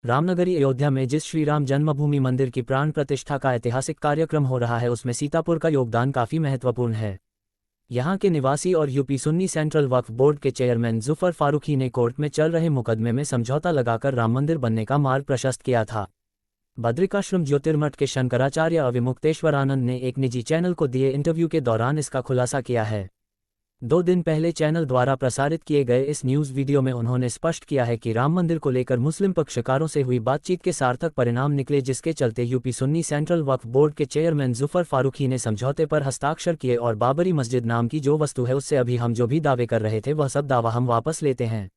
रामनगरी अयोध्या में जिस श्री राम जन्मभूमि मंदिर की प्राण प्रतिष्ठा का ऐतिहासिक कार्यक्रम हो रहा है उसमें सीतापुर का योगदान काफी महत्वपूर्ण है। यहां के निवासी और यूपी सुन्नी सेंट्रल वक्फ बोर्ड के चेयरमैन जुफर फारूकी ने कोर्ट में चल रहे मुकदमे में समझौता लगाकर राम मंदिर बनने का मार्ग प्रशस्त किया था। बद्रिकाश्रम ज्योतिर्मठ के शंकराचार्य अविमुक्तेश्वरानंद ने एक निजी चैनल को दिए इंटरव्यू के दौरान इसका खुलासा किया है। 2 दिन पहले चैनल द्वारा प्रसारित किए गए इस न्यूज़ वीडियो में उन्होंने स्पष्ट किया है कि राम मंदिर को लेकर मुस्लिम पक्षकारों से हुई बातचीत के सार्थक परिणाम निकले, जिसके चलते यूपी सुन्नी सेंट्रल वक्फ बोर्ड के चेयरमैन जुफर फारूकी ने समझौते पर हस्ताक्षर किए और बाबरी मस्जिद नाम की जो वस्तु है उससे अभी हम जो भी दावे कर रहे थे वह सब दावा हम वापस लेते हैं।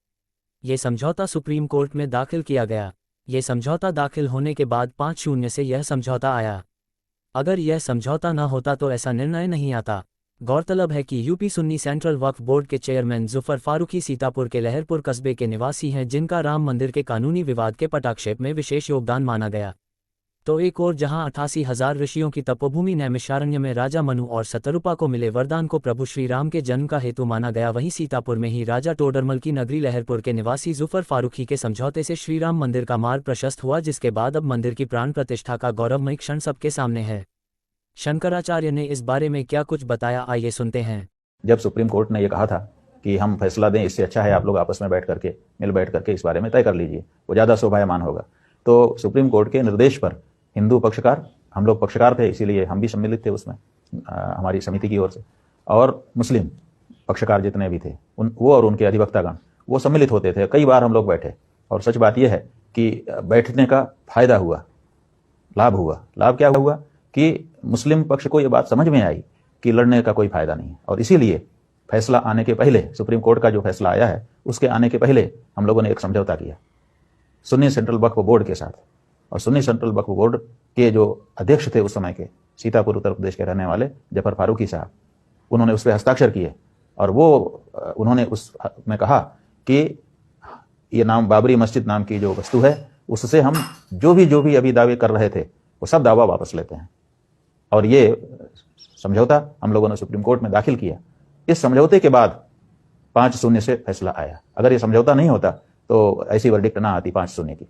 ये समझौता सुप्रीम कोर्ट में दाखिल किया गया। ये समझौता दाखिल होने के बाद 5-0 से यह समझौता आया। अगर यह समझौता न होता तो ऐसा निर्णय नहीं आता। गौरतलब है कि यूपी सुन्नी सेंट्रल वक्फ बोर्ड के चेयरमैन जुफर फारूकी सीतापुर के लहरपुर कस्बे के निवासी हैं, जिनका राम मंदिर के कानूनी विवाद के पटाक्षेप में विशेष योगदान माना गया। तो एक और जहां 88,000 ऋषियों की तपोभूमि नैमिषारण्य में राजा मनु और शतरूपा को मिले वरदान को प्रभु श्री राम के जन्म का हेतु माना गया, वहीं सीतापुर में ही राजा टोडरमल की नगरी लहरपुर के निवासी जुफर फारूकी के समझौते से श्री राम मंदिर का मार्ग प्रशस्त हुआ, जिसके बाद अब मंदिर की प्राण प्रतिष्ठा का गौरवमयी क्षण सबके सामने है। शंकराचार्य ने इस बारे में क्या कुछ बताया, आइए सुनते हैं। जब सुप्रीम कोर्ट ने यह कहा था कि हम फैसला दें, इससे अच्छा है आप लोग आपस में बैठ करके इस बारे में तय कर लीजिए, वो ज़्यादा शोभायमान होगा, तो सुप्रीम कोर्ट के निर्देश पर हिंदू पक्षकार, हम लोग पक्षकार थे इसीलिए हम भी सम्मिलित थे उसमें हमारी समिति की ओर से, और मुस्लिम पक्षकार जितने भी थे वो और उनके अधिवक्तागण वो सम्मिलित होते थे। कई बार हम लोग बैठे और सच बात यह है कि बैठने का फायदा हुआ, लाभ हुआ। लाभ क्या हुआ कि मुस्लिम पक्ष को यह बात समझ में आई कि लड़ने का कोई फायदा नहीं है, और इसीलिए फैसला आने के पहले, सुप्रीम कोर्ट का जो फैसला आया है उसके आने के पहले हम लोगों ने एक समझौता किया सुन्नी सेंट्रल वक्फ बोर्ड के साथ। और सुन्नी सेंट्रल वक्फ बोर्ड के जो अध्यक्ष थे उस समय के, सीतापुर उत्तर प्रदेश के रहने वाले जफर फारूकी साहब, उन्होंने उस पर हस्ताक्षर किए और वो उन्होंने उसमें कहा कि ये नाम बाबरी मस्जिद नाम की जो वस्तु है उससे हम जो भी अभी दावे कर रहे थे वो सब दावा वापस लेते हैं। और ये समझौता हम लोगों ने सुप्रीम कोर्ट में दाखिल किया। इस समझौते के बाद 5-0 से फैसला आया। अगर ये समझौता नहीं होता तो ऐसी वर्डिक्ट ना आती 5-0 की।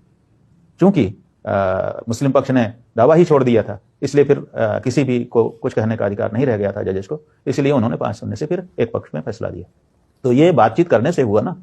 चूंकि मुस्लिम पक्ष ने दावा ही छोड़ दिया था, इसलिए फिर किसी भी को कुछ कहने का अधिकार नहीं रह गया था जजेस को, इसलिए उन्होंने 5-0 से फिर एक पक्ष में फैसला दिया। तो ये बातचीत करने से हुआ ना।